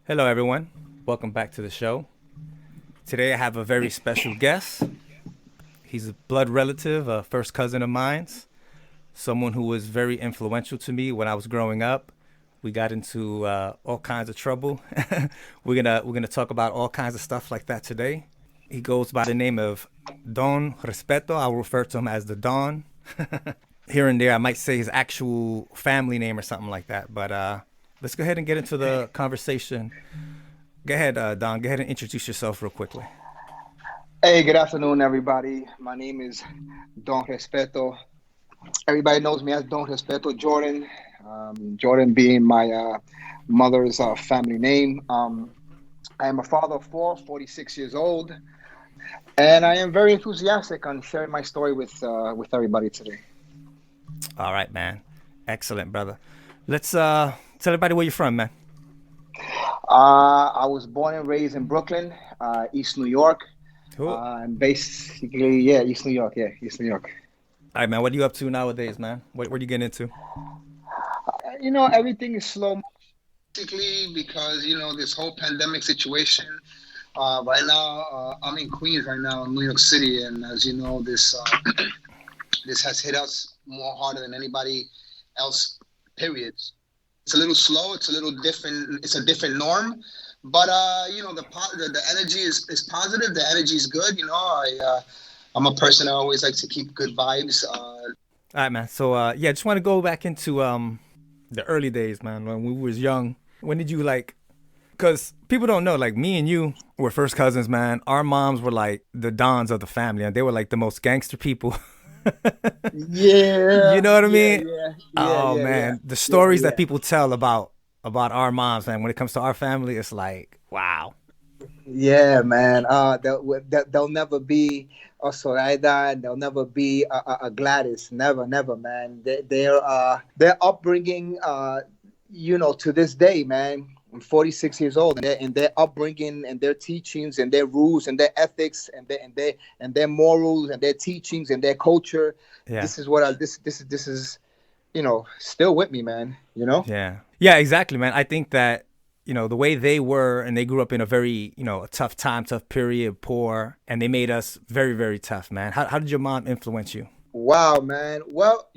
Hello, everyone. Welcome back to the show. Today, I have a very special guest. He's a blood relative, a first cousin of mine's, someone who was very influential to me when I was growing up. We got into all kinds of trouble. we're gonna talk about all kinds of stuff like that today. He goes by the name of Don Respeto. I'll refer to him as the Don. Here and there, I might say his actual family name or something like that. But let's go ahead and get into the conversation. Go ahead, Don. Go ahead and introduce yourself real quickly. Hey, good afternoon, everybody. My name is Don Respeto. Everybody knows me as Don Respeto Jordan. Jordan being my mother's family name. I am a father of four, 46 years old, and I am very enthusiastic on sharing my story with everybody today. All right, man. Excellent, brother. Let's tell everybody where you're from, man. I was born and raised in Brooklyn, East New York. Cool. And basically, yeah, East New York, yeah, East New York. All right, man. What are you up to nowadays, man? What are you getting into? Everything is slow, basically, because this whole pandemic situation. Right now, I'm in Queens right now in New York City, and as you know, this this has hit us more harder than anybody else. Period. It's a little slow. It's a little different. It's a different norm, but the energy is positive. The energy is good. I'm a person I always like to keep good vibes. All right, man. So, yeah, just want to go back into the early days, man, when we was young. When did you like? Because people don't know, like me and you were first cousins, man. Our moms were like the dons of the family, and they were like the most gangster people. You Yeah, know what I yeah, mean? yeah, yeah, Oh yeah, yeah, man, the yeah, stories that yeah. people tell about our moms, man. When it comes to our family, it's like, wow. Yeah, man. There'll never be a Soraya. There'll never be a Gladys. Never, never, man. Their upbringing, to this day, man. I'm 46 years old, and their upbringing and their teachings and their rules and their ethics and their morals and their teachings and their culture. Yeah. This is what I this is still with me, man. Yeah. Yeah, exactly, man. I think that, the way they were and they grew up in a very, a tough time, tough period, poor, and they made us very, very tough, man. How did your mom influence you? Wow, man. Well,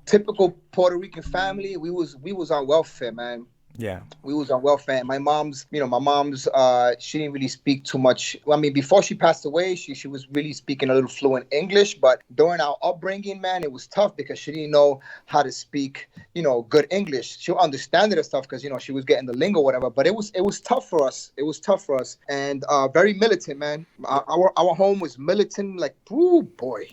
typical Puerto Rican family. We was on welfare, man. Yeah. We was on welfare. My mom's she didn't really speak too much. Well, I mean, before she passed away, she was really speaking a little fluent English, but during our upbringing, man, it was tough because she didn't know how to speak, good English. She'll understand it and stuff because she was getting the lingo, whatever. But it was tough for us. It was tough for us, and very militant, man. Our home was militant, like, ooh boy.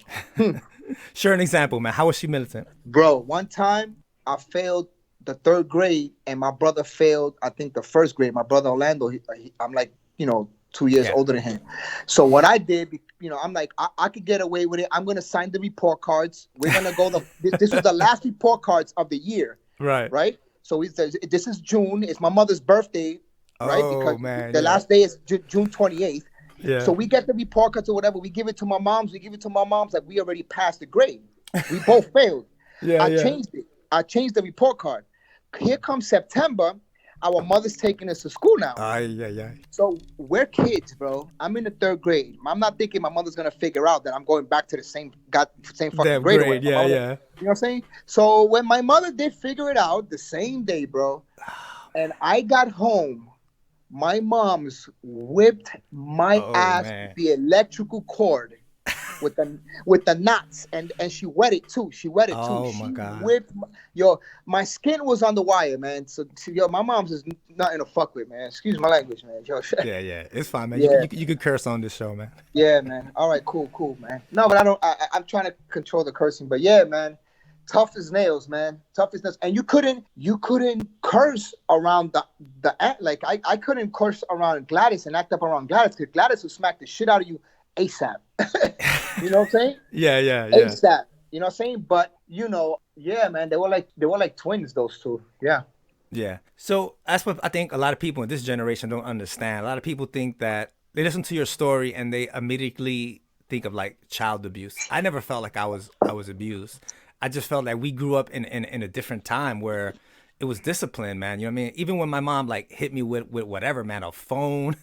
Share an example, man. How was she militant? Bro, one time I failed the third grade and my brother failed, I think, the first grade. My brother Orlando, I'm like, 2 years Yeah. older than him. So what I did, I'm like, I could get away with it. I'm going to sign the report cards. We're going to go, this was the last report cards of the year, Right. right? So this is June. It's my mother's birthday, right? Oh Because man, the yeah. last day is June 28th. So Yeah. we get the report cards or whatever. We give it to my mom's. We give it to my mom's like we already passed the grade. We both failed. Yeah, I yeah. changed it. I changed the report card. Here comes September. Our mother's taking us to school now. Ay, yeah, yeah. So we're kids, bro. I'm in the third grade. I'm not thinking my mother's gonna figure out that I'm going back to the same fucking Damn grade or great. whatever. Yeah, yeah. You know what I'm saying? So when my mother did figure it out the same day, bro, and I got home, my mom's whipped my Oh ass with man. the electrical cord with the knots, and she wet it too. She wet it too. Oh my She God. whipped yo. My skin was on the wire, man. Yo, my mom's is nothing to fuck with, man. Excuse my language, man. Yo, Yeah, yeah. It's fine, man. yeah, You could curse on this show, man. yeah, man. All right, cool, cool, man. No, but I don't. I'm trying to control the cursing, but yeah, man. Tough as nails, man. Tough as nails. And you couldn't curse around like I couldn't curse around Gladys and act up around Gladys because Gladys would smack the shit out of you ASAP. You know what I'm saying? Yeah, yeah, yeah. ASAP. You know what I'm saying? But yeah, man, they were like twins, those two. Yeah. Yeah. So that's what I think a lot of people in this generation don't understand. A lot of people think that they listen to your story and they immediately think of like child abuse. I never felt like I was abused. I just felt like we grew up in a different time where it was discipline, man. You know what I mean? Even when my mom like hit me with whatever, man, a phone,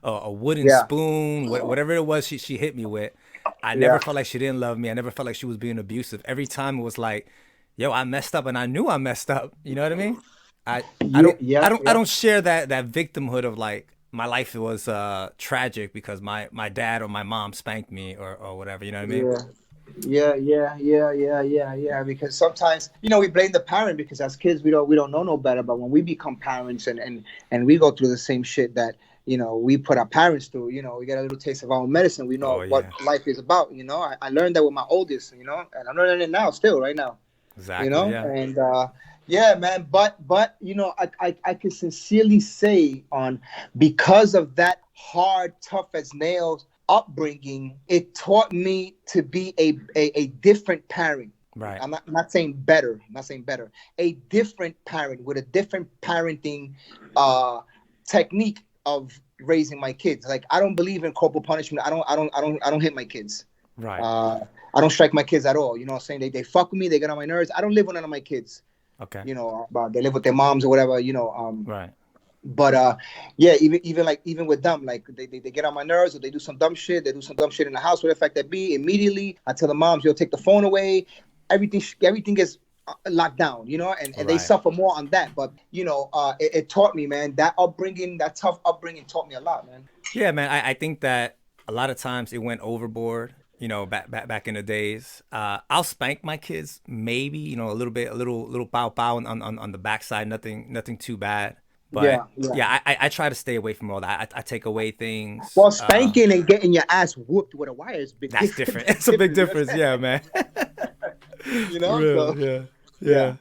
a wooden Yeah, spoon, whatever it was, she hit me with. I never yeah, felt like she didn't love me. I never felt like she was being abusive. Every time it was like, yo, I messed up, and I knew I messed up. You know what I mean? I I yeah, don't I yeah, don't I yeah. don't share that victimhood of like my life was tragic because my dad or my mom spanked me or whatever. You know what I mean? Yeah. Yeah. Because sometimes, we blame the parent because as kids we don't know no better. But when we become parents and we go through the same shit that we put our parents through, we get a little taste of our own medicine. We Oh know what yeah, life is about. I learned that with my oldest. And I'm learning it now, still, right now. exactly. Yeah. And yeah, man. But I can sincerely say on because of that hard, tough as nails upbringing, it taught me to be a different parent. Right. I'm not saying better. I'm not saying better. A different parent with a different parenting uh, technique of raising my kids. Like I don't believe in corporal punishment. I don't hit my kids. Right. Uh, I don't strike my kids at all. You know what I'm saying? They fuck with me. They get on my nerves. I don't live with none of my kids. Okay. But they live with their moms or whatever. Right. But yeah, even with them, like they get on my nerves or they do some dumb shit. They do some dumb shit in the house. Whatever the fact that be, immediately I tell the moms, "You'll take the phone away." Everything gets locked down. And they Right. suffer more on that. But it taught me, man. That upbringing, that tough upbringing, taught me a lot, man. Yeah, man. I think that a lot of times it went overboard. Back in the days. I'll spank my kids, maybe, a little bit, a little pow pow on the backside, nothing too bad. But Yeah, yeah. yeah, I try to stay away from all that. I take away things. Well, spanking and getting your ass whooped with a wire is a big That's different. different. It's a big difference. Yeah, man. You know. Real. So Yeah. yeah. Yeah.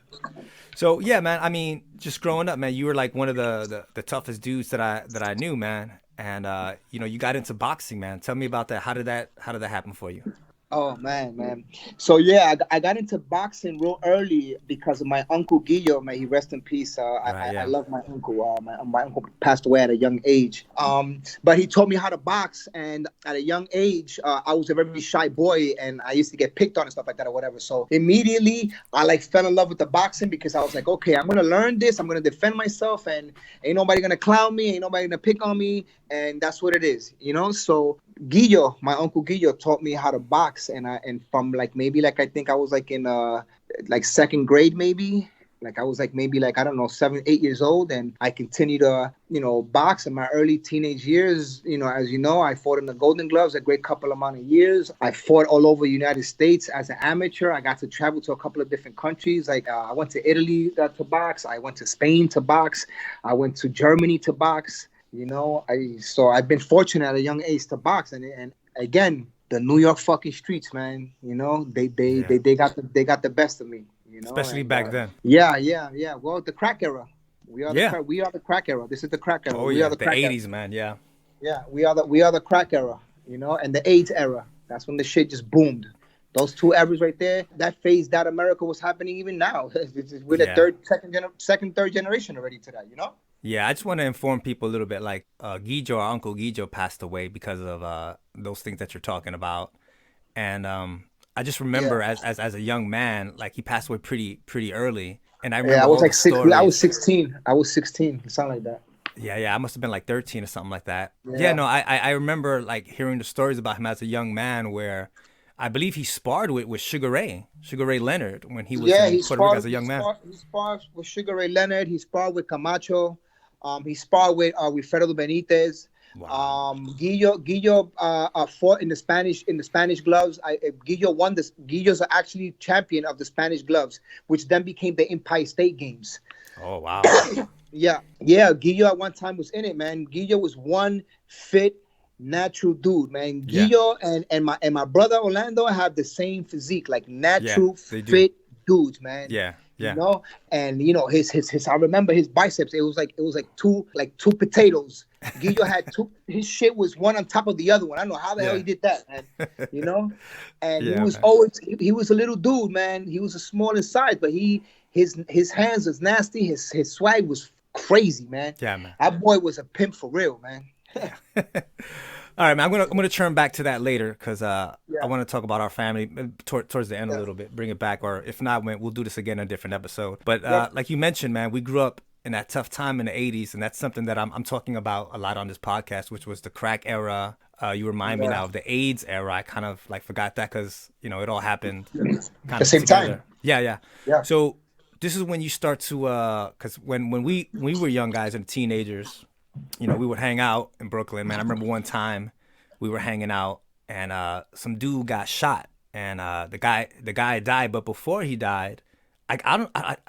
So yeah, man. I mean, just growing up, man, you were like one of the toughest dudes that I knew, man. And you got into boxing, man. Tell me about that. How did that happen for you? Oh man. So yeah, I got into boxing real early because of my uncle Guillo. May he rest in peace. Right. I Yeah. love my uncle. My uncle passed away at a young age. But he taught me how to box, and at a young age, I was a very shy boy, and I used to get picked on and stuff like that or whatever. So immediately, I like fell in love with the boxing because I was like, okay, I'm gonna learn this. I'm gonna defend myself, and ain't nobody gonna clown me. Ain't nobody gonna pick on me, and that's what it is. So Guillo, my uncle Guillo, taught me how to box, and from like maybe like I think I was like in like second grade maybe. Like I was like maybe like I don't know 7, 8 years old, and I continued to box in my early teenage years. As you know, I fought in the Golden Gloves a great couple amount of years. I fought all over the United States as an amateur. I got to travel to a couple of different countries. Like I went to Italy to box. I went to Spain to box. I went to Germany to box. I've been fortunate at a young age to box, and again, the New York fucking streets, man. They they Yeah. they, they got the best of me. Especially And back then. yeah. Well, the crack era. Yeah. We are the crack era. This is the crack era. Oh We are yeah. the The crack era. '80s, man. Yeah. Yeah, we are the crack era. And the AIDS era. That's when the shit just boomed. Those two eras right there, that phase that America was happening even now. We're the Yeah. third generation already to that. Yeah, I just want to inform people a little bit. Like, Guijo, our uncle Guijo, passed away because of those things that you're talking about, and I just Yeah. remember as a young man, like he passed away pretty early, and I Yeah, I remember was all like the 16. I was stories. 16. I was 16. Something like that. Yeah, yeah, I must have been like 13 or something like that. Yeah, Yeah. no, I remember like hearing the stories about him as a young man, where I believe he sparred with Sugar Ray Leonard when he was Yeah, in he Puerto Rico sparred. as a He young man. sparred. He sparred with Sugar Ray Leonard. He sparred with Camacho. He sparred with Fredo Benitez. Wow. Guillo fought in the Spanish gloves. Guillo won this. Guillo's actually champion of the Spanish gloves, which then became the Empire State Games. Oh wow. Yeah. Guillo at one time was in it, man. Guillo was one fit, natural dude, man. Yeah, Guillo and my brother Orlando have the same physique, like yeah, natural they do. fit dudes, man. Yeah, You yeah, know, and his I remember his biceps. It was like two potatoes. Guillo had two. His shit was one on top of the other one. I don't know how the hell yeah, he did that, man. You know, and he yeah, was man. always he was a little dude, man. He was a small in size, but his hands was nasty. His swag was crazy, man. Yeah, man. That boy was a pimp for real, man. Yeah. All right, man. I'm gonna turn back to that later because I Yeah, want to talk about our family towards the end a yeah, little bit. Bring it back, or if not, we'll do this again in a different episode. But yep, like you mentioned, man, we grew up in that tough time in the '80s, and that's something that I'm talking about a lot on this podcast, which was the crack era. You remind me yeah. now of the AIDS era. I kind of like forgot that because it all happened At kind the of same time. together. Yeah, yeah. Yeah, So this is when you start to because when we were young guys and teenagers, we would hang out in Brooklyn, man. I remember one time we were hanging out and some dude got shot and the guy died, but before he died, I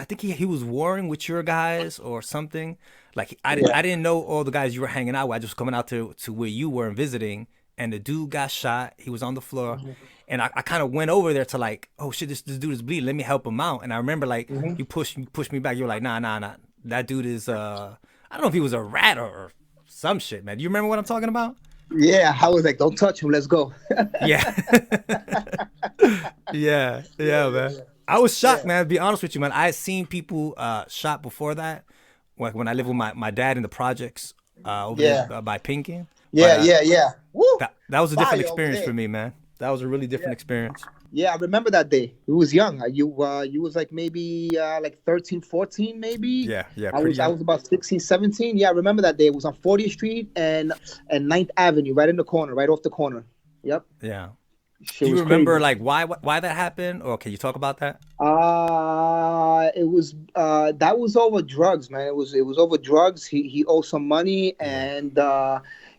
think he was warring with your guys or something. Like yeah. I didn't know all the guys you were hanging out with. I just was coming out to where you were and visiting, and the dude got shot. He was on the floor, and I kind of went over there to like, oh shit, this dude is bleeding. Let me help him out. And I remember like Hmm. you pushed me back. You were like, nah. That dude is I don't know if he was a rat or some shit, man. Do you remember what I'm talking about? Yeah, I was like, don't touch him. Let's go. Yeah. Yeah, Yeah, man. I was shocked, yeah, man. To be honest with you, man. I had seen people shot before that, like when I lived with my dad in the projects over there yeah, by Pinkin. But yeah, yeah, yeah. Woo! that was a different Fire over experience for there. me, man. That was a really different Yeah. experience. Yeah, I remember that day. You was young. You was like maybe like 13, 14 maybe. Yeah, I pretty was I young. was about 16, 17. Yeah, I remember that day. It was on 40th Street and Ninth Avenue, right in the corner, right off the corner. Yep. Yeah. Shit Do you was remember crazy. like why that happened, or can you talk about that? It was that was over drugs, man. It was over drugs. He owed some money, Yeah. and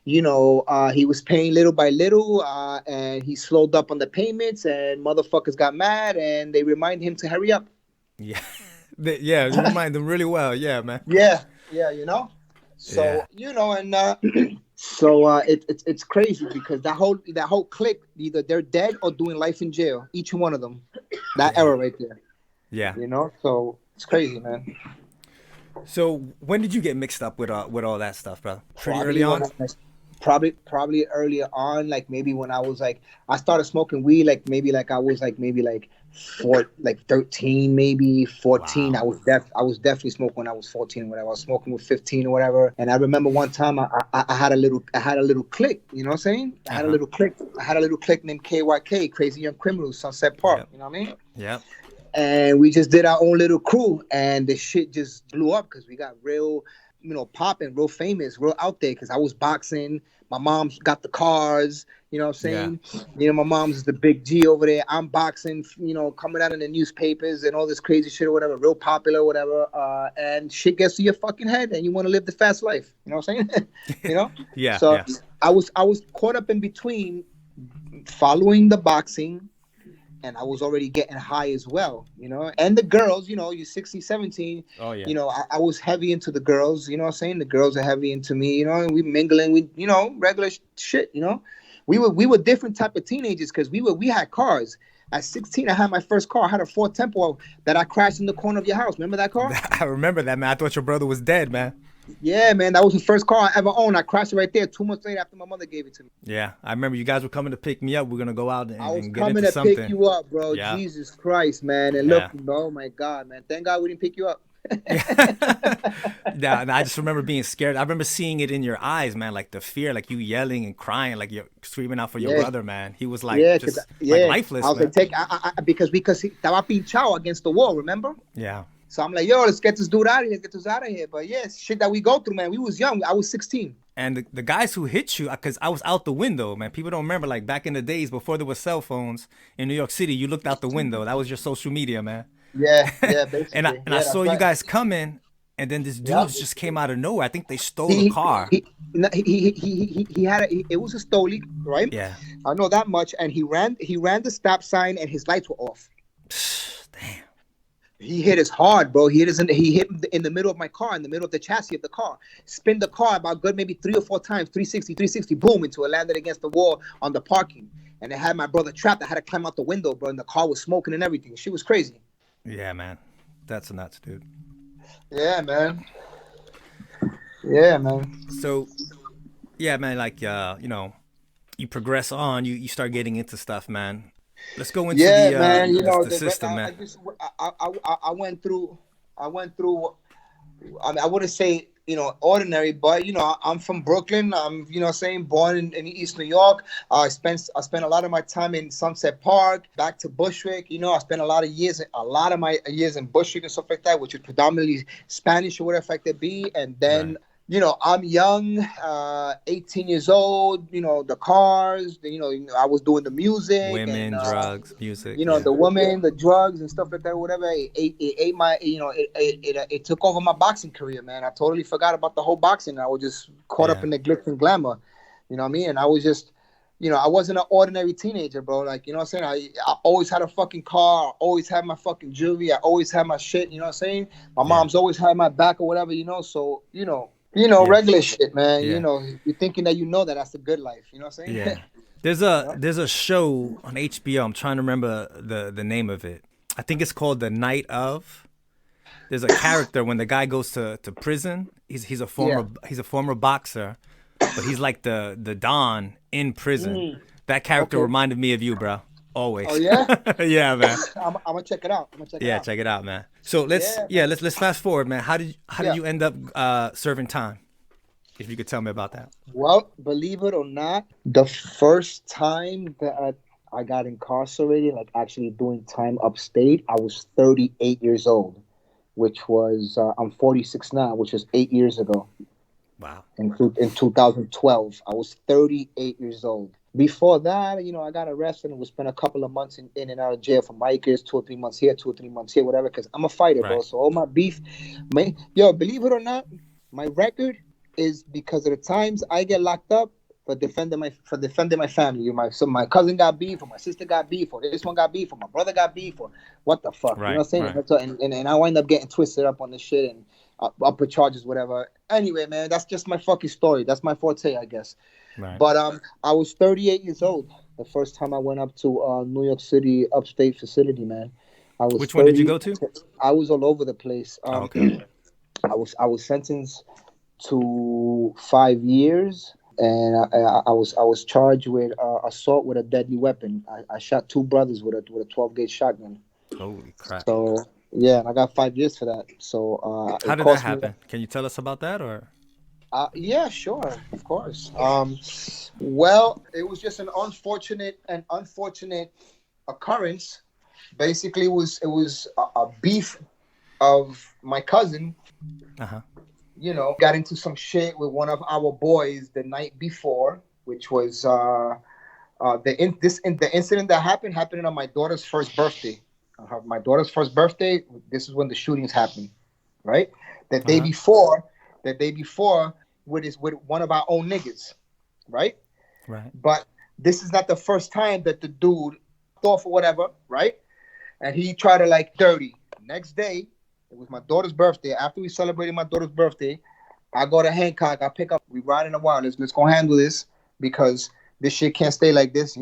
he was paying little by little, and he slowed up on the payments, and motherfuckers got mad, and they remind him to hurry up. Yeah. Yeah, you remind them really well. Yeah, man. Yeah, yeah, you know. Yeah. So and so it's crazy because that whole clique, either they're dead or doing life in jail. Each one of them. That Yeah. era right there. Yeah. So it's crazy, man. So when did you get mixed up with all that stuff, bro? Pretty early Probably when on? I was probably earlier on, like maybe when I was like I started smoking weed, like maybe like I was like maybe like 13, maybe 14. Wow. I was definitely smoking when I was 14, when I was smoking with 15 or whatever. And I remember one time I had a little clique, you know what I'm saying? Uh-huh. I had a little clique named KYK, Crazy Young Criminals, Sunset Park, Yep. you know what I mean? Yep. And we just did our own little crew, and the shit just blew up because we got real, popping, real famous, real out there. Because I was boxing, my mom's got the cars, you know what I'm Yeah. saying? My mom's is the big G over there. I'm boxing, coming out in the newspapers and all this crazy shit or whatever, real popular, whatever. And shit gets to your fucking head, and you want to live the fast life. You know what I'm saying? you know. Yeah. So Yeah. I was caught up in between following the boxing, and I was already getting high as well, And the girls, you're 16, 17, Oh yeah. I was heavy into the girls, you know what I'm saying? The girls are heavy into me, and we mingling, regular shit, We were different type of teenagers because we had cars. At 16, I had my first car. I had a Ford Tempo that I crashed in the corner of your house. Remember that car? I remember that, man. I thought your brother was dead, man. Yeah, man, that was the first car I ever owned. I crashed it right there 2 months later after my mother gave it to me. Yeah, I remember you guys were coming to pick me up. We're gonna go out I was and get coming into to pick something. you up, bro. Yeah. Jesus Christ, man. And look, Yeah. oh my God, man. Thank God we didn't pick you up. Yeah. Yeah, and I just remember being scared. I remember seeing it in your eyes, man, like the fear, like you yelling and crying, like you're screaming out for your Yeah, brother, man. He was like yeah, just like yeah. I lifeless, was like, man. because he estaba pinchado against the wall, remember? Yeah. So I'm like, yo, let's get this dude out of here. Let's get this out of here. But yeah, shit that we go through, man. We was young. I was 16. And the guys who hit you, because I was out the window, man. People don't remember, like back in the days before there were cell phones in New York City, you looked out the window. That was your social media, man. Yeah, yeah, and I basically. and I Yeah, saw that's you right. guys coming, and then this dude Yep. just came out of nowhere. I think they stole the He car. he had it was a Stoli, right? Yeah. I know that much. And he ran the stop sign and his lights were off. Damn. He hit us hard, bro. He hit in the middle of my car, in the middle of the chassis of the car. Spin the car about good maybe 3 or 4 times, 360, boom, until it landed against the wall on the parking. And it had my brother trapped. I had to climb out the window, bro. And the car was smoking and everything. She was crazy. Yeah, man. That's nuts, dude. Yeah, man. Yeah, man. So, yeah, man, like you progress on, you start getting into stuff, man. Let's go into Yeah, man. the system, man. I went through. I went through. I mean, I wouldn't say. ordinary, but I'm from Brooklyn. I'm saying born in East New York. I spent a lot of my time in Sunset Park, back to Bushwick. I spent a lot of my years in Bushwick and stuff like that, which is predominantly Spanish or whatever it could be. And then Right. I'm young, 18 years old. The cars. I was doing the music and Women, drugs, music. Yeah. the woman, the drugs and stuff like that, whatever. It ate my, it took over my boxing career, man. I totally forgot about the whole boxing. I was just caught up Yeah. in the glitz and glamour. You know what I mean? And I was just, I wasn't an ordinary teenager, bro. Like, you know what I'm saying? I always had a fucking car. I always had my fucking jewelry. I always had my shit. You know what I'm saying? My Yeah. mom's always had my back or whatever. So Yeah. regular shit, man. Yeah. You're thinking that that's a good life. You know what I'm saying? Yeah. There's a show on HBO. I'm trying to remember the name of it. I think it's called The Night of. There's a character when the guy goes to prison. He's a former boxer, but he's like the Don in prison. That character Okay. reminded me of you, bro. Always. Oh yeah. Yeah, man. I'm gonna check it out. Yeah, check it out, man. So let's fast forward, man. How did you end up serving time? If you could tell me about that. Well, believe it or not, the first time that I got incarcerated, like actually doing time upstate, I was 38 years old, which was I'm 46 now, which was 8 years ago. Wow. In 2012, I was 38 years old. Before that, I got arrested and was spent a couple of months in and out of jail for Micah's, 2 or 3 months here, 2 or 3 months here, whatever. Because I'm a fighter, bro. Right. So all my beef, believe it or not, my record is because of the times I get locked up for defending my family. My cousin got beef, or my sister got beef, or this one got beef, or my brother got beef, or what the fuck, Right, you know what I'm saying? right. That's what, and I wind up getting twisted up on this shit and up with charges, whatever. Anyway, man, that's just my fucking story. That's my forte, I guess. Right. But I was 38 years old the first time I went up to New York City upstate facility, man. I was Which one did you go to? I was all over the place. Okay. I was sentenced to 5 years, and I was charged with assault with a deadly weapon. I shot 2 brothers with a 12 gauge shotgun. Holy crap. So yeah, and I got 5 years for that. So How did that happen? Can you tell us about that, or? Yeah, sure, of course. Well, it was just an unfortunate occurrence. Basically, it was a beef of my cousin. Uh-huh. Got into some shit with one of our boys the night before, which was the incident that happened on my daughter's first birthday. My daughter's first birthday. This is when the shootings happened, right? The day before, with one of our own niggas, right? Right. But this is not the first time that the dude thought for whatever, right? And he tried to like dirty. Next day, it was my daughter's birthday. After we celebrated my daughter's birthday, I go to Hancock. I pick up. We ride in a while. Let's go handle this because this shit can't stay like this.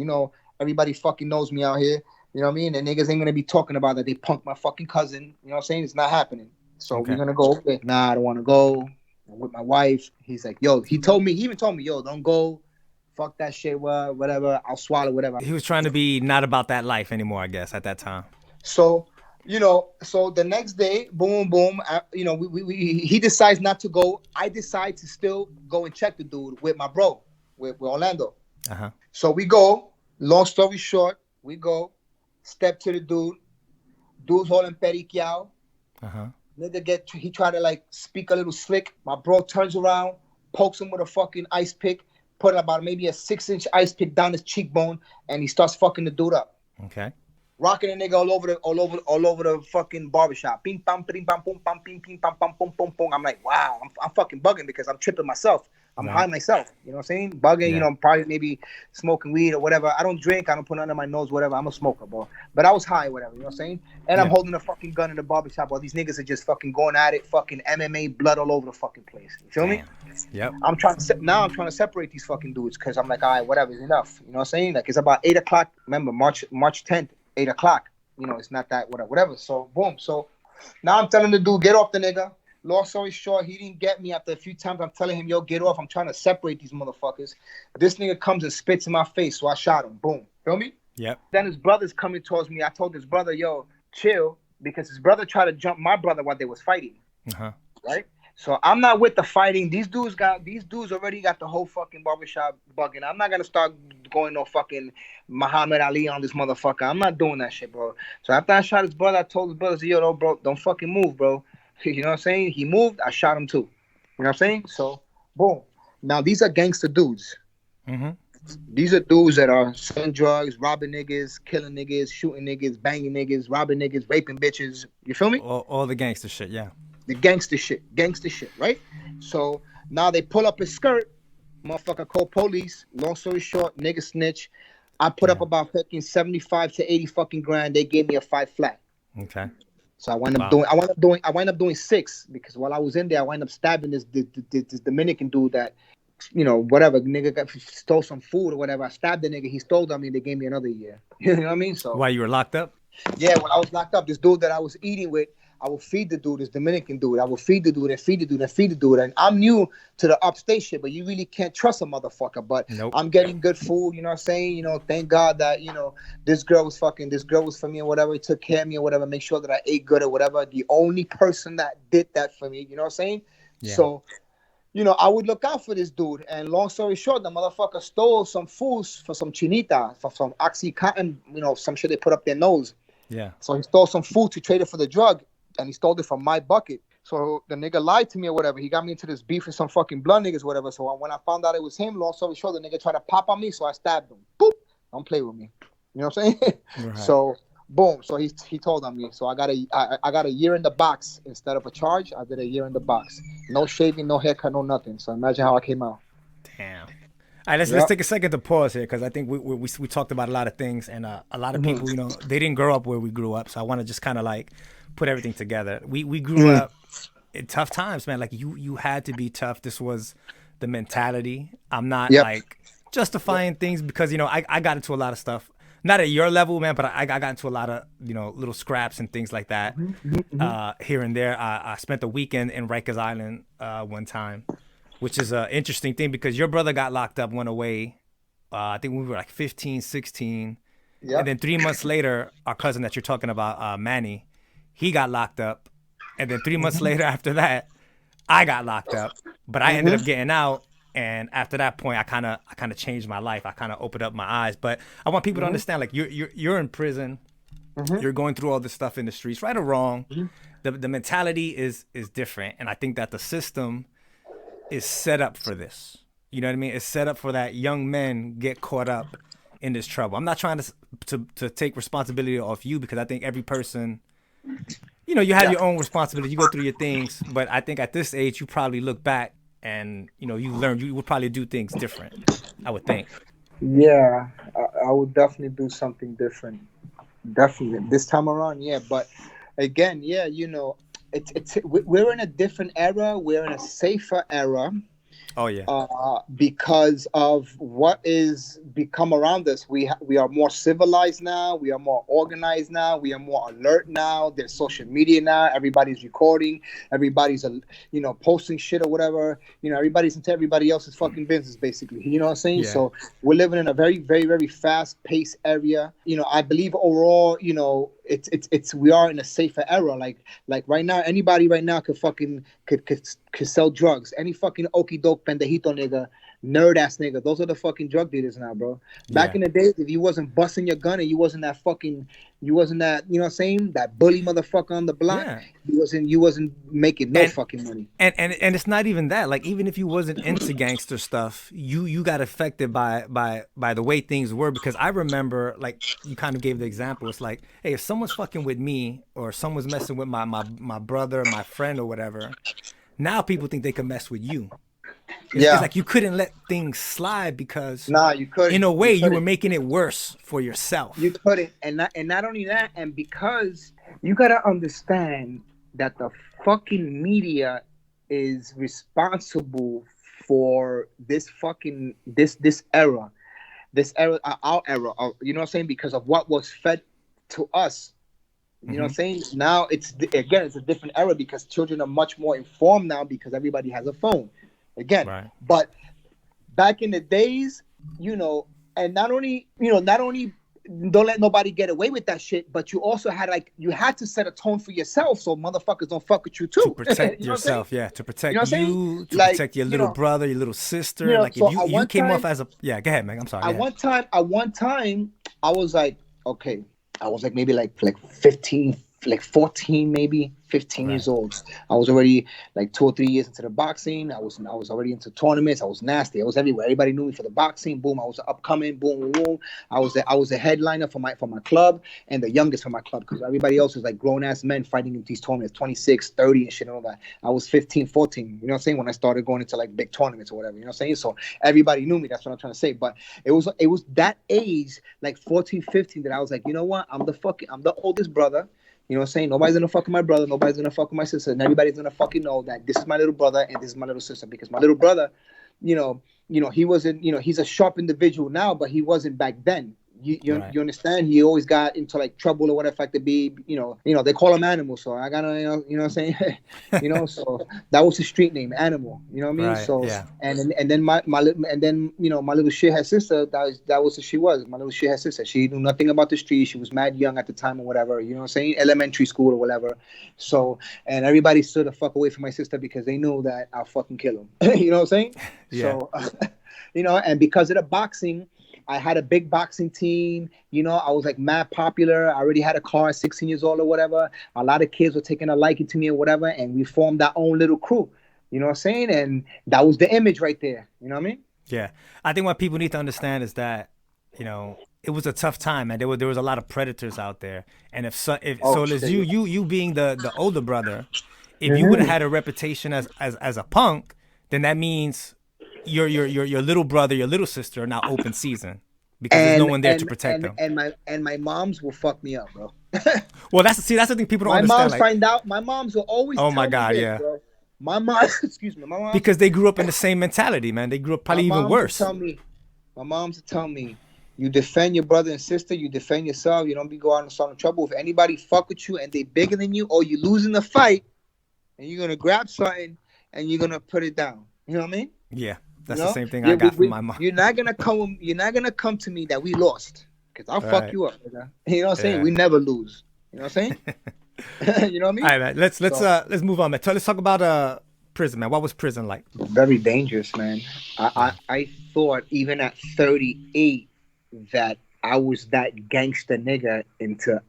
Everybody fucking knows me out here. You know what I mean? And niggas ain't gonna be talking about that they punked my fucking cousin. You know what I'm saying? It's not happening. So we're gonna go. Nah, I don't want to go. I'm with my wife. He's like, yo. He even told me, yo, don't go. Fuck that shit. Whatever. I'll swallow whatever. He was trying to be not about that life anymore, I guess, at that time. So, so the next day, boom, boom. He decides not to go. I decide to still go and check the dude with my bro, with Orlando. Uh-huh. So we go. Long story short, we go. Step to the dude. Dude's holding periquiao. Uh-huh. He tried to like speak a little slick. My bro turns around, pokes him with a fucking ice pick, put about maybe a 6-inch ice pick down his cheekbone, and he starts fucking the dude up. Okay. Rocking a nigga all over the fucking barbershop. Ping pam, ping pam, pum pam, ping ping pam pam pum pum pum. I'm like, wow, I'm fucking bugging because I'm tripping myself. I'm high myself. You know what I'm saying? Bugging, Yeah. probably maybe smoking weed or whatever. I don't drink. I don't put nothing in my nose, whatever. I'm a smoker, bro. But I was high, whatever. You know what I'm saying? And I'm holding a fucking gun in the barbershop while these niggas are just fucking going at it, fucking MMA, blood all over the fucking place. You feel me? Yep. I'm trying to separate these fucking dudes because I'm like, all right, whatever, is enough. You know what I'm saying? Like, it's about 8 o'clock. Remember, March 10th, 8 o'clock. It's not that, whatever. So, boom. So, now I'm telling the dude, get off the nigga. Long story short, he didn't get me after a few times. I'm telling him, yo, get off. I'm trying to separate these motherfuckers. This nigga comes and spits in my face, so I shot him. Boom. Feel me? Yep. Then his brother's coming towards me. I told his brother, yo, chill, because his brother tried to jump my brother while they was fighting. Uh-huh. Right? So I'm not with the fighting. These dudes already got the whole fucking barbershop bugging. I'm not gonna start going no fucking Muhammad Ali on this motherfucker. I'm not doing that shit, bro. So after I shot his brother, I told his brother, yo, no, bro, don't fucking move, bro. You know what I'm saying? He moved, I shot him too. You know what I'm saying? So boom. Now these are gangster dudes. Mm-hmm. These are dudes that are selling drugs, robbing niggas, killing niggas, shooting niggas, banging niggas, robbing niggas, raping bitches. You feel me? All the gangster shit, yeah. The gangster shit, right? So now they pull up his skirt, motherfucker call police. Long story short, nigga snitch. I put up Yeah. about fucking 75 to 80 fucking grand. They gave me a 5 flat. Okay. So I wind up Wow. doing 6 because while I was in there, I wind up stabbing this Dominican dude that, whatever nigga stole some food or whatever. I stabbed the nigga. He stole on me. They gave me another year. You know what I mean? So While you were locked up? yeah, when I was locked up, this dude that I was eating with, I would feed the dude, this Dominican dude. I would feed the dude and feed the dude and feed the dude. And I'm new to the upstate shit, but you really can't trust a motherfucker. But Nope. I'm getting good food, you know what I'm saying? Thank God that, this girl was for me or whatever. He took care of me or whatever, make sure that I ate good or whatever. The only person that did that for me, you know what I'm saying? Yeah. So, I would look out for this dude. And long story short, the motherfucker stole some foods for some chinita, for some Oxycontin, some shit they put up their nose. Yeah. So he stole some food to trade it for the drug, and he stole it from my bucket. So the nigga lied to me or whatever. He got me into this beef with some fucking blood niggas, whatever. So when I found out it was him, long story short, the nigga tried to pop on me, so I stabbed him. Boop! Don't play with me. You know what I'm saying? Right. So boom. So he told on me. So I got a year in the box instead of a charge. I did a year in the box. No shaving, no haircut, no nothing. So imagine how I came out. Damn. All right, let's take a second to pause here because I think we talked about a lot of things and a lot of people, they didn't grow up where we grew up. So I want to just kind of like put everything together. We grew up in tough times, man. Like you had to be tough. This was the mentality. I'm not like justifying things because, I got into a lot of stuff. Not at your level, man, but I got into a lot of, little scraps and things like that here and there. I spent a weekend in Rikers Island one time, which is an interesting thing because your brother got locked up, went away. I think we were like 15, 16. Yep. And then 3 months later, our cousin that you're talking about, Manny, he got locked up. And then 3 months later after that, I got locked up. But I ended up getting out. And after that point, I kind of changed my life. I kind of opened up my eyes. But I want people to understand, like, you're in prison. You're going through all this stuff in the streets, right or wrong. The mentality is different. And I think that the system is set up for this. You know what I mean? It's set up for that young men get caught up in this trouble. I'm not trying to take responsibility off you because I think every person, you have your own responsibility. You go through your things, but I think at this age you probably look back and you learn. You would probably do things different. I would think. Yeah, I would definitely do something different. Definitely this time around, yeah. But again, yeah, we're in a different era. We're in a safer era. Oh yeah. Because of what is become around us, we are more civilized now. We are more organized now. We are more alert now. There's social media now. Everybody's recording. Everybody's posting shit or whatever. Everybody's into everybody else's fucking business, basically. You know what I'm saying? Yeah. So we're living in a very, very, very fast-paced area. I believe overall, it's we are in a safer era. Like right now, anybody right now could sell drugs. Any fucking okie doke pendejito nigga, nerd ass nigga. Those are the fucking drug dealers now, bro. Back in the days, if you wasn't busting your gun and you wasn't that, you know what I'm saying, that bully motherfucker on the block, you wasn't making no fucking money. And it's not even that. Like even if you wasn't into gangster stuff, you got affected by the way things were because I remember like you kind of gave the example. It's like, hey, if someone's fucking with me or someone's messing with my brother, my friend or whatever, now people think they can mess with you. It's like you couldn't let things slide because you couldn't. In a way, you were making it worse for yourself. You couldn't, and not only that, and because you gotta understand that the fucking media is responsible for this fucking this era, our era. You know what I'm saying? Because of what was fed to us. You know what I'm saying? Now it's a different era because children are much more informed now because everybody has a phone. Again, but back in the days, and not only don't let nobody get away with that shit. But you also had like you had to set a tone for yourself, so motherfuckers don't fuck with you To too. protect You know what I'm saying? yourself, yeah. To You know protect what I'm saying? you, to Like, protect your little brother, your little sister. Like if so you came off as a yeah. Go ahead, man. I'm sorry. at one time, I was like, okay, I was like maybe like 15, like 14, maybe 15 Right. years old. I was already like 2 or 3 years into the boxing. I was already into tournaments. I was nasty. I was everywhere. Everybody knew me for the boxing. Boom, I was upcoming. Boom, boom, boom. I was a headliner for my club and the youngest for my club because everybody else was like grown ass men fighting in these tournaments, 26, 30 and shit and all that. I was 15, 14. You know what I'm saying? When I started going into like big tournaments or whatever. You know what I'm saying? So everybody knew me. That's what I'm trying to say. But it was that age, like 14, 15, that I was like, you know what? I'm the oldest brother. You know what I'm saying? Nobody's gonna fuck with my brother. Nobody's gonna fuck with my sister. And everybody's gonna fucking know that this is my little brother and this is my little sister. Because my little brother, he wasn't, he's a sharp individual now, but he wasn't back then. Right. You understand? He always got into like trouble or whatever like to be. They call him Animal. So I gotta, you know what I'm saying? So that was his street name, Animal. You know what I mean? Right. So Yeah. and then my little shithead sister. That was who she was. My little shithead sister. She knew nothing about the street. She was mad young at the time or whatever. You know what I'm saying? Elementary school or whatever. So and everybody stood the fuck away from my sister because they knew that I'll fucking kill him. You know what I'm saying? Yeah. So and because of the boxing. I had a big boxing team. I was like mad popular. I already had a car at 16 years old or whatever. A lot of kids were taking a liking to me or whatever. And we formed our own little crew. You know what I'm saying? And that was the image right there. You know what I mean? Yeah. I think what people need to understand is that, it was a tough time, and there was a lot of predators out there. And if as you being the older brother, if you would have had a reputation as a punk, then that means your little brother, your little sister are now open season because there's no one there to protect them. And my moms will fuck me up, bro. Well, that's the thing people don't my understand. moms Like, find out. My moms will always. oh tell my me God, this, yeah. bro. My mom, excuse me, my mom. Because they grew up in the same mentality, man. They grew up probably even worse. My moms tell me, you defend your brother and sister. You defend yourself. You don't be going out and starting trouble. If anybody fuck with you and they bigger than you, or you losing the fight, and you're gonna grab something and you're gonna put it down. You know what I mean? Yeah. That's the same thing I got from my mom. You're not gonna come to me that we lost, because I'll fuck you up. You know what I'm saying? Yeah. We never lose. You know what I'm saying? You know what I mean? All right, man. Let's move on, man. Let's talk about prison, man. What was prison like? Very dangerous, man. I thought even at 38 that I was that gangster nigga into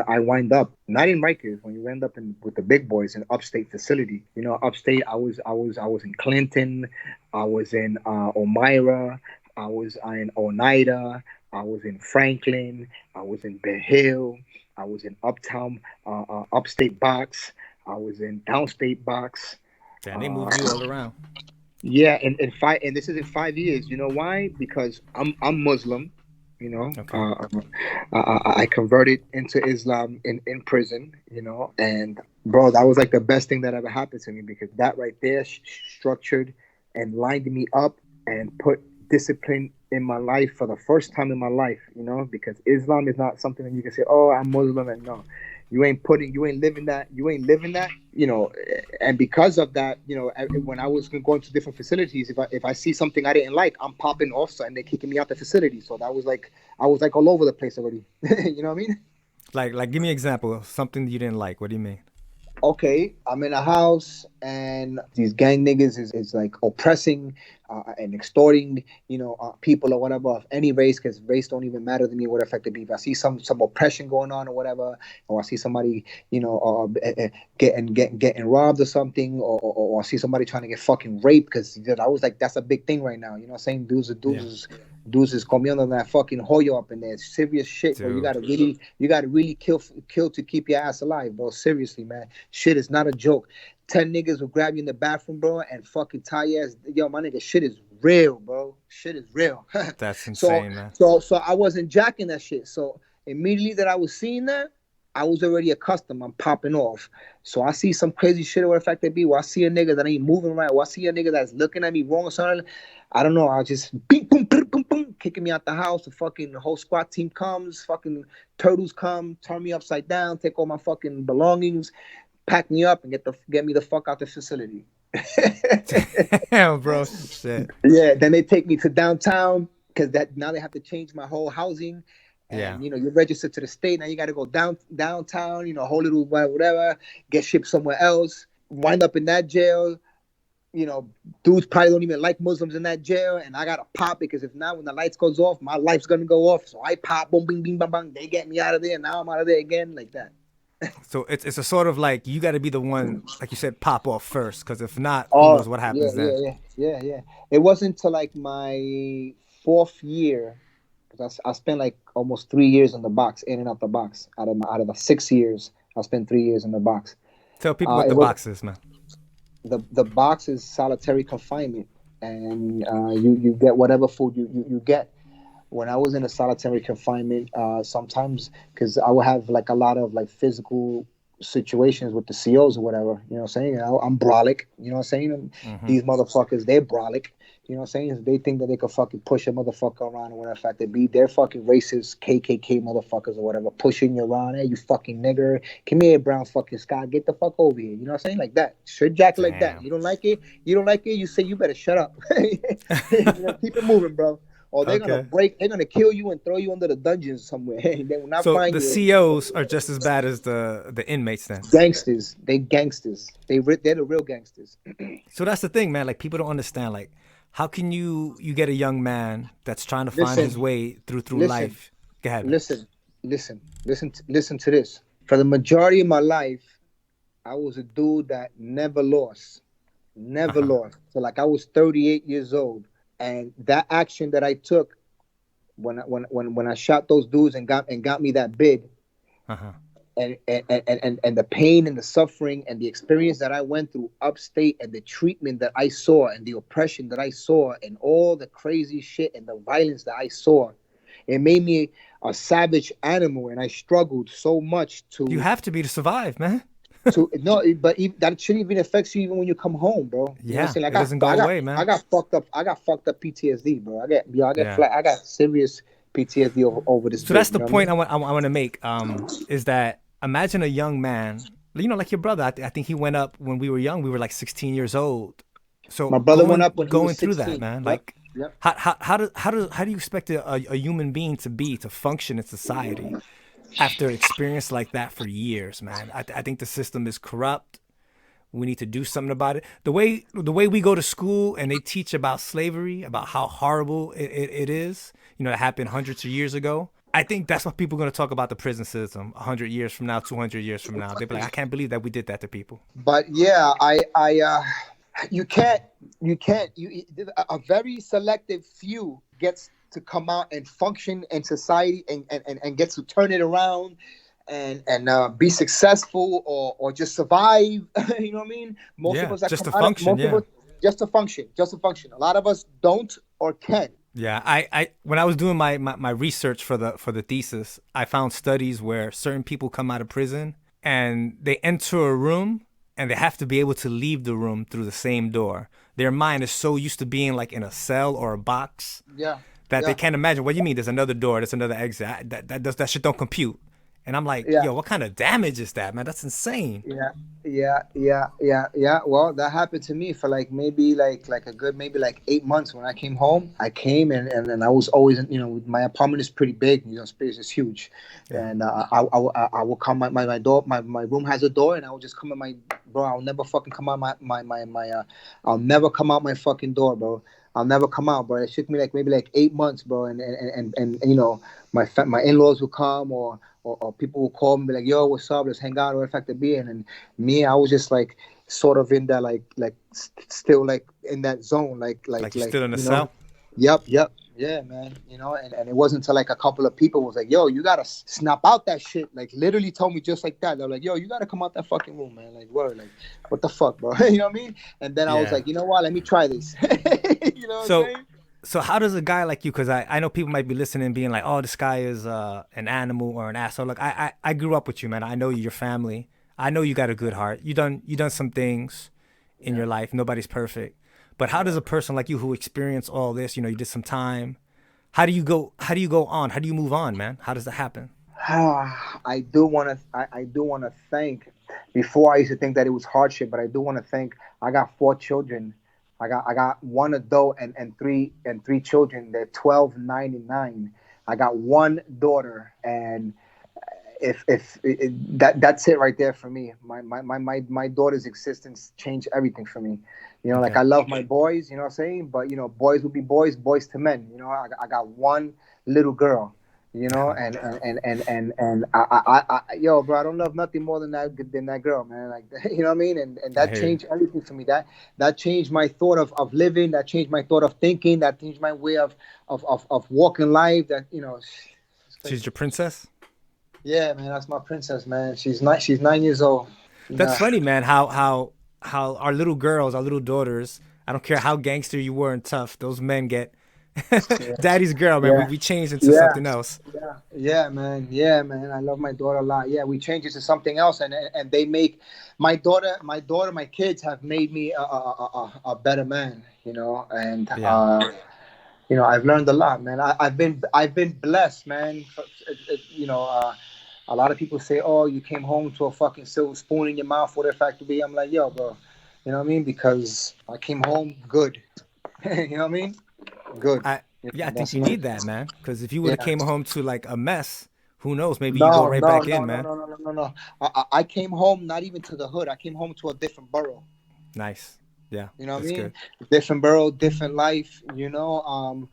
I wind up not in Rikers when you end up with the big boys in upstate facility. Upstate I was in Clinton, I was in Elmira, I was in Oneida, I was in Franklin, I was in Bear Hill, I was in Uptown upstate box, I was in downstate box. Damn, they moved you all around. Yeah, and this is in 5 years. You know why? Because I'm Muslim. Okay. I converted into Islam in prison, and bro, that was like the best thing that ever happened to me, because that right there structured and lined me up and put discipline in my life for the first time in my life, because Islam is not something that you can say, oh, I'm Muslim, and no. You ain't living that, and because of that, when I was going to different facilities, if I see something I didn't like, I'm popping off, and they're kicking me out the facility. So that was like, I was like all over the place already. You know what I mean? Like, give me an example of something you didn't like. What do you mean? Okay, I'm in a house and these gang niggas is like oppressing and extorting, people or whatever of any race, because race don't even matter to me what effect it be. If I see some oppression going on or whatever, or I see somebody, getting robbed or something, or I see somebody trying to get fucking raped, because I was like, that's a big thing right now. You know what I'm saying? Dudes is comiendo that fucking hoyo up in there. Serious shit, bro. You gotta really kill to keep your ass alive, bro. Seriously, man. Shit is not a joke. 10 niggas will grab you in the bathroom, bro, and fucking tie your ass. Yo, my nigga, shit is real, bro. Shit is real. That's insane, man. So I wasn't jacking that shit. So immediately that I was seeing that, I was already accustomed. I'm popping off. So I see some crazy shit or effect it be, or I see a nigga that ain't moving right, or I see a nigga that's looking at me wrong or something. I don't know. I just boom, boom, boom, boom, boom, kicking me out the house. The whole squad team comes. Fucking turtles come, turn me upside down, take all my fucking belongings, pack me up, and get me the fuck out the facility. Damn, bro. Shit. Yeah. Then they take me to downtown, because now they have to change my whole housing. Yeah. and you're registered to the state. Now you got to go downtown, whole little whatever, get shipped somewhere else, wind up in that jail. Dudes probably don't even like Muslims in that jail, and I gotta pop because if not, when the lights goes off, my life's gonna go off. So I pop, boom, bing, bing, bang, bang. They get me out of there, and now I'm out of there again, like that. So it's a sort of like you got to be the one, like you said, pop off first, because if not, who Oh knows what yeah, happens yeah, then. yeah, yeah, yeah. It wasn't until like my fourth year, because I spent like almost 3 years in the box, in and out the box. Out of the 6 years, I spent 3 years in the box. Tell people what It the was box is, man. the box is solitary confinement, and you get whatever food you get. When I was in a solitary confinement, sometimes because I would have like a lot of like physical situations with the COs or whatever, you know what I'm saying? I'm brolic, you know what I'm saying? And Hmm. these motherfuckers, they're brolic, you know what I'm saying? They think that they could fucking push a motherfucker around or whatever. In fact, they be they're fucking racist KKK motherfuckers or whatever, pushing you around. Hey, you fucking nigger, come here, brown fucking sky, get the fuck over here. You know what I'm saying? Like that, straight jacket like that. Damn. You don't like it, you don't like it. You say you better shut up. Keep it moving, bro. Or they're gonna Okay. break, they're gonna kill you and throw you under the dungeons somewhere. And then when I So find the you, COs are just as bad as the inmates then. gangsters, they gangsters. They're the real gangsters. So that's the thing, man. Like people don't understand. Like, how can you get a young man that's trying to find his Listen, way through listen, life? Go ahead, man. listen to this. For the majority of my life, I was a dude that never lost, Uh never huh. lost. So like I was 38 years old, and that action that I took when I shot those dudes and got me that bid, Uh huh. and the pain and the suffering and the experience that I went through upstate and the treatment that I saw and the oppression that I saw and all the crazy shit and the violence that I saw, it made me a savage animal, and I struggled so much You have to be to survive, man. to no, but that shouldn't even affect you even when you come home, bro. You know what I'm Yeah, saying? it doesn't go away, I man. got fucked up. I got fucked up PTSD, bro. Yeah. I got serious PTSD over this So bit. that's You the know what I point mean? I want to make. Is that imagine a young man, like your brother. I think he went up when we were young. We were like 16 years old. So My brother went up when he was going through that, 16. man. Yep. Like, Yep. how do you expect a human being to function in society after an experience like that for years, man? I think the system is corrupt. We need to do something about it. The way we go to school and they teach about slavery, about how horrible it is, that happened hundreds of years ago. I think that's what people are going to talk about the prison system 100 years from now, 200 years from now. They'll be like, I can't believe that we did that to people. But yeah, you can't, a very selective few gets to come out and function in society and gets to turn it around and be successful or just survive. You know what I mean? Most of Yeah, us that just come to out of function. most of Yeah. us just to function. A lot of us don't or can. Yeah, I when I was doing my research for the thesis, I found studies where certain people come out of prison and they enter a room and they have to be able to leave the room through the same door. Their mind is so used to being like in a cell or a box Yeah, that they yeah, can't imagine. What do you mean? There's another door. There's another exit. That shit don't compute. And I'm like, yeah. yo, what kind of damage is that, man? That's insane. Yeah, yeah. Well, that happened to me for like maybe like a good maybe like 8 months when I came home. I came and I was always my apartment is pretty big. Space is huge, Yeah. and I will come my door my room has a door and I will just come in my bro. I'll never fucking come out I'll never come out my fucking door, bro. I'll never come out, bro. It took me like maybe like 8 months, bro. And my in-laws will come or people will call me and be like, yo, what's up? Let's hang out or in fact to be in. And me, I was just like sort of in that still like in that zone, Like you're still in the cell. yep. Yeah, man. And it wasn't until like a couple of people was like, yo, you gotta snap out that shit. Like literally told me just like that. They're like, yo, you gotta come out that fucking room, man. Like, word, like, what the fuck, bro? You know what I mean? And then I was Yeah. like, you know what? Let me try this. You know what I'm So saying? so how does a guy like you? Because I know people might be listening, and being like, "Oh, this guy is an animal or an asshole." Look, I grew up with you, man. I know you, your family. I know you got a good heart. You done some things in Yeah, your life. Nobody's perfect. But how yeah. does a person like you who experienced all this, you did some time, how do you go? How do you go on? How do you move on, man? How does that happen? I do want to thank. Before I used to think that it was hardship, but I do want to thank. I got 4 children. I got one adult and three children. They're 12, 9, and 9. I got one daughter, and that's it right there for me. My daughter's existence changed everything for me. You know, like Okay. I love my boys, you know what I'm saying? But you know, boys will be boys, boys to men. You know, I got one little girl. You know, yo, bro, I don't love nothing more than that girl, man. Like, you know what I mean? And I that hear you. changed everything for me. That changed my thought of living. That changed my thought of thinking. That changed my way of walking life. That it's She's crazy. your princess? Yeah, man, that's my princess, man. She's 9 years old. That's Nah. funny, man. How our little girls, our little daughters. I don't care how gangster you were and tough. Those men get Yeah, daddy's girl, man. We yeah, we changed into yeah, something else. yeah, man. Yeah, man. I love my daughter a lot. Yeah, we changed it to something else, and they make my kids have made me a better man. You know, and Yeah. you know, I've learned a lot, man. I've been blessed, man. You know, a lot of people say, "Oh, you came home to a fucking silver spoon in your mouth, whatever the fact to be." I'm like, "Yo, bro, you know what I mean?" Because I came home good. You know what I mean? Good. I You Yeah, I know, think that's you my, need that, man. Because if you would have yeah. came home to like a mess, who knows? Maybe you go No, right no, back no, in, no, man. no, no, no, no, no. I came home not even to the hood. I came home to a different borough. Nice. Yeah, You know what I that's mean? good. Different borough, different life. You know,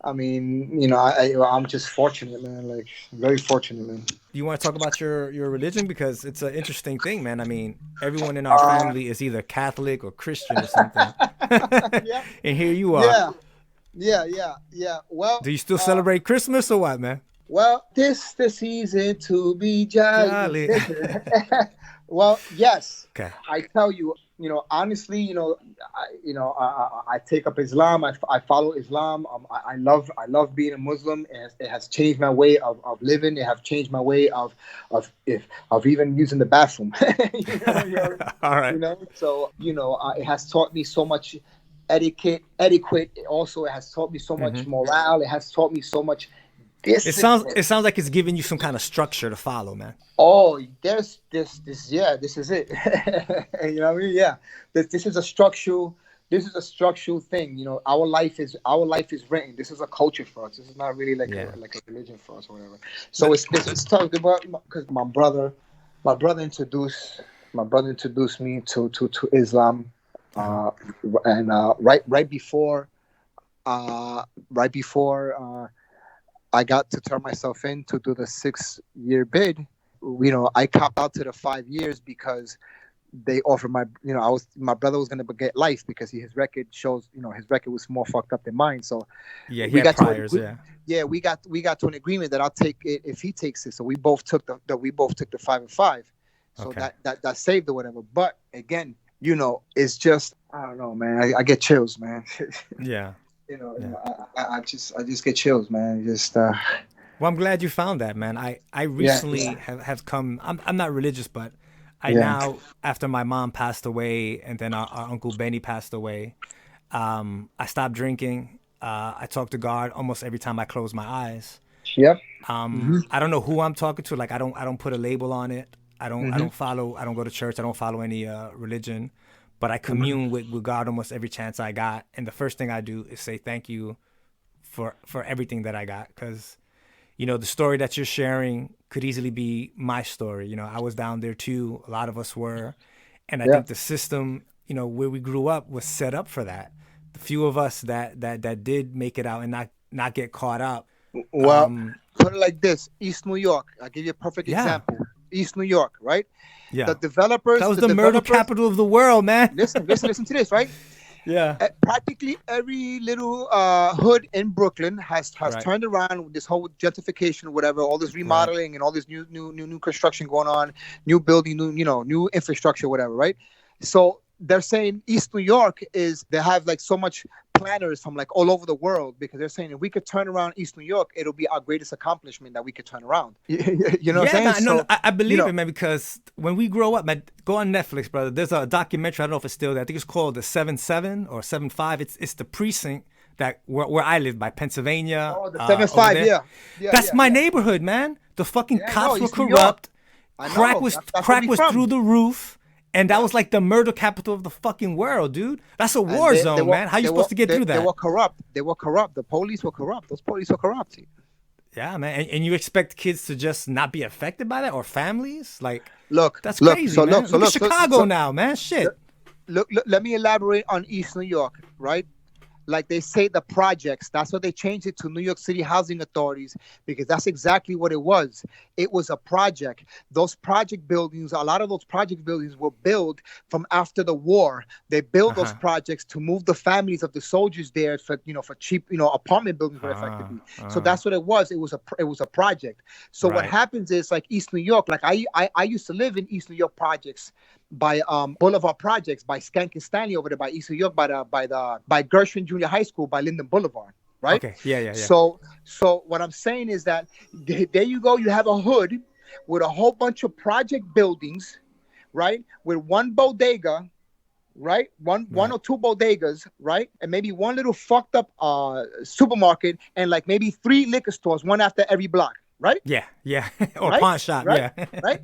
I mean, you know, I'm just fortunate, man. Like very fortunate, man. Do you want to talk about your religion because it's an interesting thing, man? I mean, everyone in our Uh, family is either Catholic or Christian or something, and yeah, here you are. yeah, yeah. Do you still celebrate Christmas or what, man? Well, this the season to be jolly. Jolly. Listen, well, yes, Okay. I tell you, you know, honestly, I take up Islam. I follow Islam. I love being a Muslim. It has changed my way of living. It has changed my way of even using the bathroom. You know, All right. So it has taught me so much etiquette. Also, it has taught me so much Hmm. morale. It has taught me so much It sounds discipline. it sounds like it's giving you some kind of structure to follow, man. Oh, there's this yeah, this is it. You know what I mean? Yeah. This is a structural thing. You know, our life is written. This is a culture for us. This is not really like Yeah. a religion for us or whatever. So it's tough about because my brother introduced me to Islam, Uh-huh. uh, and right before I got to turn myself in to do the 6 year bid. I copped out to the 5 years because they offered my brother was going to get life because his record shows, his record was more fucked up than mine. So Yeah, he we had got to an priors. agree- Yeah. yeah, we got to an agreement that I'll take it if he takes it. So we both took the 5 and 5. So Okay. that saved or whatever. But again, it's just I don't know, man. I get chills, man. Yeah. you know, you Yeah. know I just get chills, man. Just Well, I'm glad you found that, man. I yeah, recently have come. I'm not religious, but I yeah, now, after my mom passed away and then our uncle Benny passed away, I stopped drinking. I talk to God almost every time I close my eyes. yep. Hmm. I don't know who I'm talking to. Like I don't put a label on it. I Hmm. don't follow. I don't go to church. I don't follow any religion. But I Hmm. commune with God almost every chance I got. And the first thing I do is say thank you for everything that I got, because the story that you're sharing could easily be my story. I was down there too. A lot of us were. And I Yeah. think the system, where we grew up was set up for that. The few of us that did make it out and not get caught up. Well, put it like this: East New York. I'll give you a perfect Yeah. example. East New York, right? The Yeah. developers, That was the the murder developers. capital of the world, man. Listen to this, right? Yeah. Practically every little hood in Brooklyn has Right. turned around with this whole gentrification or whatever, all this Right. remodeling and all this new construction going on, new building, new infrastructure, whatever, right? So they're saying East New York they have like so much planners from like all over the world because they're saying if we could turn around East New York, it'll be our greatest accomplishment that we could turn around. You know what Yeah, I'm saying? no, So I you believe know, it, man, because when we grow up, man, go on Netflix, brother. There's a documentary, I don't know if it's still there. I think it's called the 7-7 or 7-5. It's the precinct that where I live by Pennsylvania, oh, the seven over five, there. yeah, yeah, That's yeah, my yeah. neighborhood, man. The fucking Yeah, I know, cops were East New York. corrupt. I Crack know. was That's where crack we was from. through the roof. And that Yeah. was like the murder capital of the fucking world, dude. That's a And war zone, man. How you supposed to get through they were that? corrupt. They were corrupt. The police were corrupt. Those police were corrupt. Yeah, man. And you expect kids to just not be affected by that, or families? Like, Look, that's look. crazy, So man. look, so Look at look, Chicago now, man. Shit. look. Let me elaborate on East New York, right? Like they say the projects. That's what they changed it to, New York City Housing Authorities, because that's exactly what it was. It was a project. Those project buildings, a lot of those project buildings were built from after the war. They built those Uh-huh. projects to move the families of the soldiers there for, for cheap, apartment buildings, were effectively. So that's what it was. It was a project. So what Right. happens is, like East New York, like I used to live in East New York projects by Boulevard Projects, by Skank and Stanley over there, by East New York, by Gershwin Junior High School, by Linden Boulevard, right? Okay. Yeah, yeah, yeah. So what I'm saying is that there you go. You have a hood with a whole bunch of project buildings, right? With one bodega, right? One Right. or two bodegas, right? And maybe one little fucked up supermarket, and like maybe 3 liquor stores, one after every block, right? Yeah, yeah. Or Right? pawn shop, Right? yeah. Right?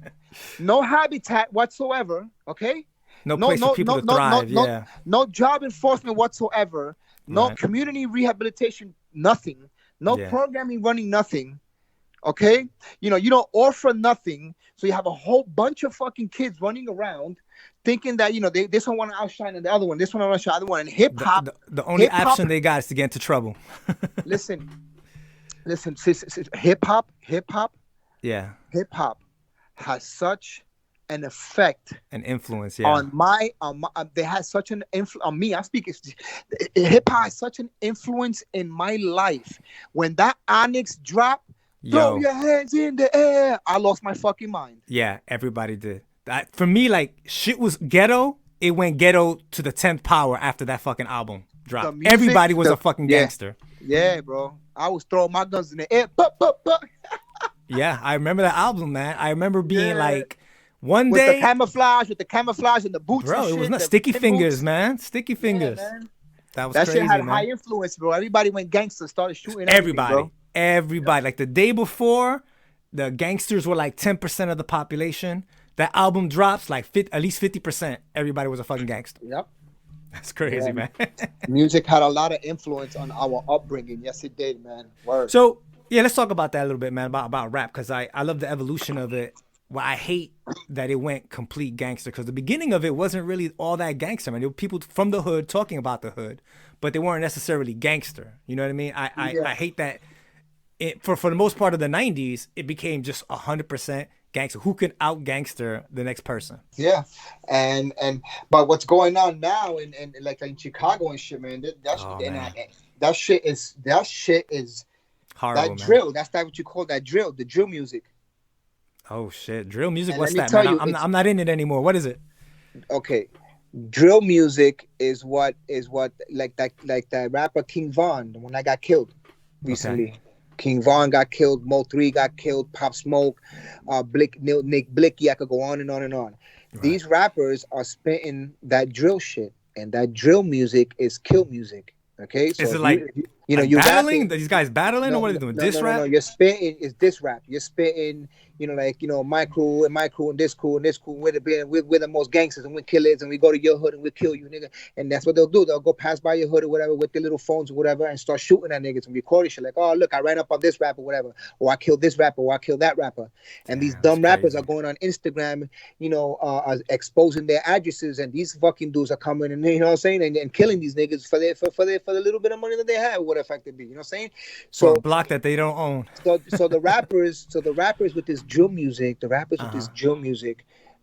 No habitat whatsoever, okay? No No, place for no, people no, to no, no, thrive, no, yeah. no job enforcement whatsoever. No Right. community rehabilitation, nothing. No Yeah. programming running, nothing. Okay, you don't offer nothing, so you have a whole bunch of fucking kids running around, thinking that this one want to outshine the other one, this one want to outshine the other one, and hip The, hop, the the only hip hop. option they got is to get into trouble. Listen, hip hop, Yeah. hip hop has such an effect An influence, yeah. on they had such an influence on me. I speak. Hip hop has such an influence in my life. When that Onyx drop, throw Yo. your hands in the air, I lost my fucking mind. Yeah, everybody did. For me, like, shit was ghetto. It went ghetto to the 10th power after that fucking album dropped. Music, Everybody was a fucking gangster. Yeah, bro. I was throwing my guns in the air. Yeah, I remember that album, man. I remember being Yeah. like, one With day, the camouflage and the boots. bro, and it was shit, not the sticky tin fingers, boots. man. Sticky fingers. Yeah, man. That was That crazy, shit had man. high influence, bro. Everybody went gangster, started shooting Everybody. everything, bro. Like the day before, the gangsters were like 10% of the population. That album drops, like at least 50%. Everybody was a fucking gangster. Yep. That's crazy, Yeah. man. Music had a lot of influence on our upbringing. Yes, it did, man. Word. So, yeah, let's talk about that a little bit, man, about rap, because I love the evolution of it. Well, I hate that it went complete gangster, because the beginning of it wasn't really all that gangster, man. There were people from the hood talking about the hood, but they weren't necessarily gangster. You know what I mean? I hate that. For the most part of the 90s, it became just 100% gangster. Who can out gangster the next person? Yeah, and but what's going on now in like in Chicago and shit, man? That shit is Horrible, that man. drill. That's not what you call that drill. The drill music. Oh shit, drill music. And What's let me that, tell man? you, I'm not in it anymore. What is it? Okay, drill music is what like that rapper King Von, the one that got killed recently. Okay. King Von got killed. Mo 3 got killed. Pop Smoke, Nick Blicky. I could go on and on and on. Right. These rappers are spitting that drill shit, and that drill music is kill music. Okay, so Is it like you're battling? rapping, These guys battling, or what are they doing? Diss rap? No. You're spitting is diss rap. You're spitting, my crew and this crew. We're the most gangsters and we're killers and we go to your hood and we'll kill you, nigga. And that's what they'll do. They'll go pass by your hood or whatever with their little phones or whatever and start shooting at niggas and recording shit like, oh look, I ran up on this rapper, whatever, or I killed this rapper, or I killed that rapper. And these dumb rappers are going on Instagram, exposing their addresses, and these fucking dudes are coming and you know what I'm saying, and killing these niggas for the little bit of money that they have, what effect it be, you know what I'm saying? So a block that they don't own. So the rappers with this drill music,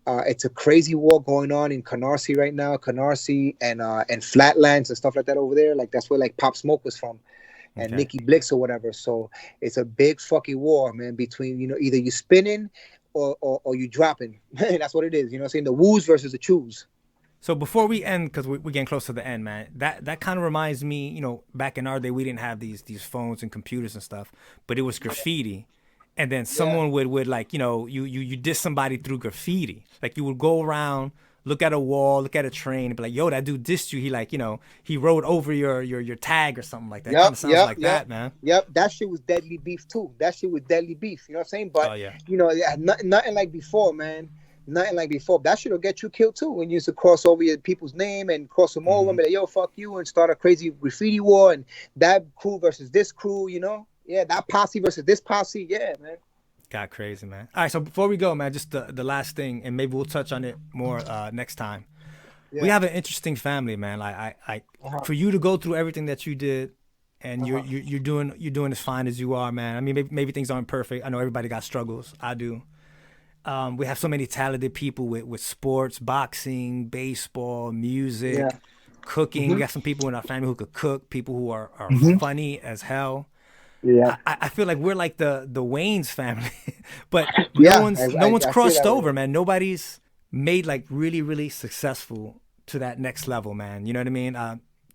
it's a crazy war going on in Canarsie right now. Canarsie and Flatlands and stuff like that over there. Like that's where like Pop Smoke was from, and Okay. Nikki Blix or whatever. So it's a big fucking war, man, between either you spinning or you dropping. That's what it is. You know what I'm saying? The woos versus the chews. So before we end, because we're getting close to the end, man, that kind of reminds me, back in our day, we didn't have these phones and computers and stuff, but it was graffiti. And then someone would like, you diss somebody through graffiti. Like you would go around, look at a wall, look at a train, and be like, yo, that dude dissed you. He like, he wrote over your tag or something like that. Kind of sounds like that, man. Yep, that shit was deadly beef too. You know what I'm saying? But, yeah. Nothing like before, man. Nothing like before. That shit will get you killed too. When you used to cross over your people's name and cross them over and be like, yo, fuck you, and start a crazy graffiti war and that crew versus this crew, Yeah, that posse versus this posse. Yeah, man. Got crazy, man. All right, so before we go, man, just the last thing, and maybe we'll touch on it more next time. We Yeah. have an interesting family, man. Like Uh-huh. for you to go through everything that you did, and Uh-huh. you're doing as fine as you are, man. I mean, maybe things aren't perfect. I know everybody got struggles. I do. We have so many talented people with sports, boxing, baseball, Yeah. music, cooking. We Hmm. got some people in our family who could cook. People who are Hmm. funny as hell. Yeah. I feel like we're like the Wayne's family, but Yeah. no one's I feel crossed that way. over, man. Nobody's made like really successful to that next level, man. You know what I mean?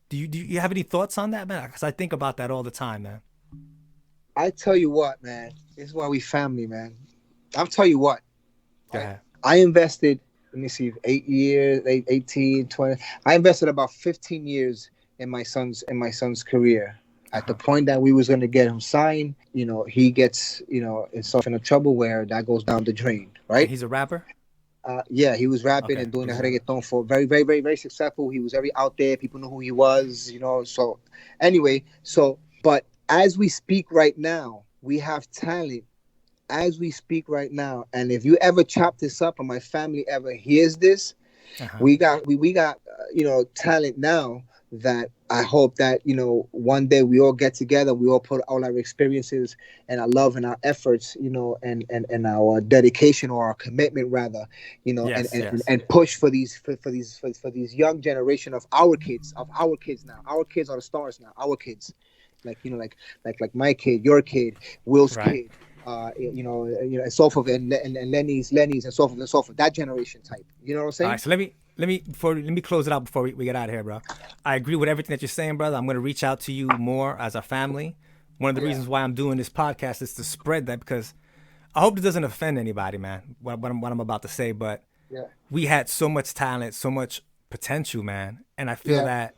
Do you have any thoughts on that, man? Because I think about that all the time, man. I tell you what, man. This is why we family, man. I'll tell you what. Go Right? ahead. I invested, let me see, 8 years, 18, 20. I invested about 15 years in my son's career. At the Uh-huh. point that we was gonna get him signed, he gets, himself in a trouble where that goes down the drain, And right? he's a rapper. Yeah, he was rapping Okay, and doing he the was a rapper. reggaeton for very successful. He was very out there. People knew who he was. So anyway, but as we speak right now, we have talent as we speak right now. And if you ever chop this up, and my family ever hears this, Uh-huh. we got talent now that I hope that one day we all get together, we all put all our experiences and our love and our efforts, and our dedication or our commitment rather, and Yes, yes. and push for these young generation of our kids now. Our kids are the stars now. Our kids, like my kid, your kid, Will's Right. kid, and so forth, and Lenny's, and so forth and so forth. That generation type. You know what I'm All saying? right, so let me close it out before we get out of here, bro. I agree with everything that you're saying, brother. I'm gonna reach out to you more as a family. One of the Yeah. reasons why I'm doing this podcast is to spread that because I hope it doesn't offend anybody, man. What I'm about to say, but Yeah. we had so much talent, so much potential, man, and I feel Yeah. that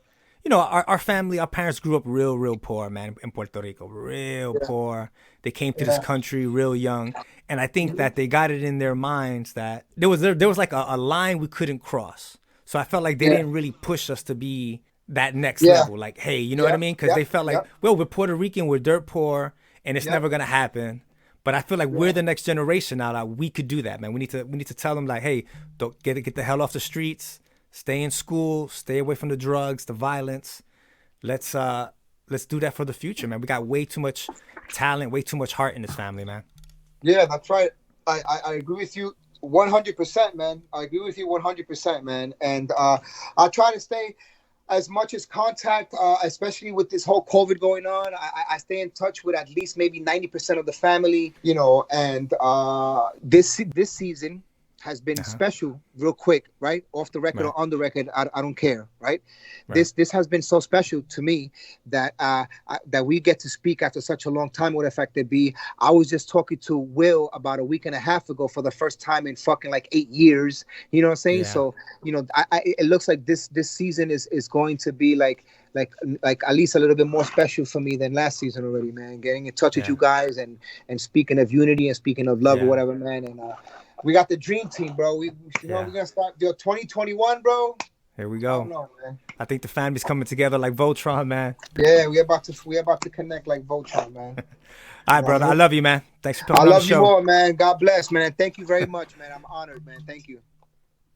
our family, our parents grew up real poor, man, in Puerto Rico, real Yeah. poor. They came to this Yeah. country real young, and I think Mhm. that they got it in their minds that there was like a line we couldn't cross. So I felt like they Yeah. didn't really push us to be that next Yeah. level. Like, hey, you know what I Yep. mean? Because they Yep. felt like, Yep. well, we're Puerto Rican, we're dirt poor, and it's Yep. never gonna happen. But I feel like we're Yeah. the next generation now that we could do that, man. We need to tell them like, hey, don't get the hell off the streets, stay in school, stay away from the drugs, the violence. Let's let's do that for the future, man. We got way too much talent, way too much heart in this family, man. Yeah, that's right. I agree with you 100%, man. I agree with you 100%, man. And I try to stay as much as contact, especially with this whole COVID going on. I stay in touch with at least maybe 90% of the family, and this season has been Uh-huh. special, real quick, right? Off the record Right. or on the record, I don't care, right? Right. This has been so special to me that that we get to speak after such a long time with Affected B. I was just talking to Will about a week and a half ago for the first time in fucking like 8 years. You know what I'm saying? Yeah. So it looks like this season is going to be like at least a little bit more special for me than last season already, man. Getting in touch with Yeah. you guys and speaking of unity and speaking of love or Yeah. whatever, man. And we got the dream team, bro. We're Yeah. gonna start 2021, bro. Here we I don't go. know, man. I think the family's coming together like Voltron, man. Yeah, we about to connect like Voltron, man. All right, I brother. I hope. love you, man. Thanks for I coming on the love you show. more, man. God bless, man. Thank you very much, man. I'm honored, man. Thank you.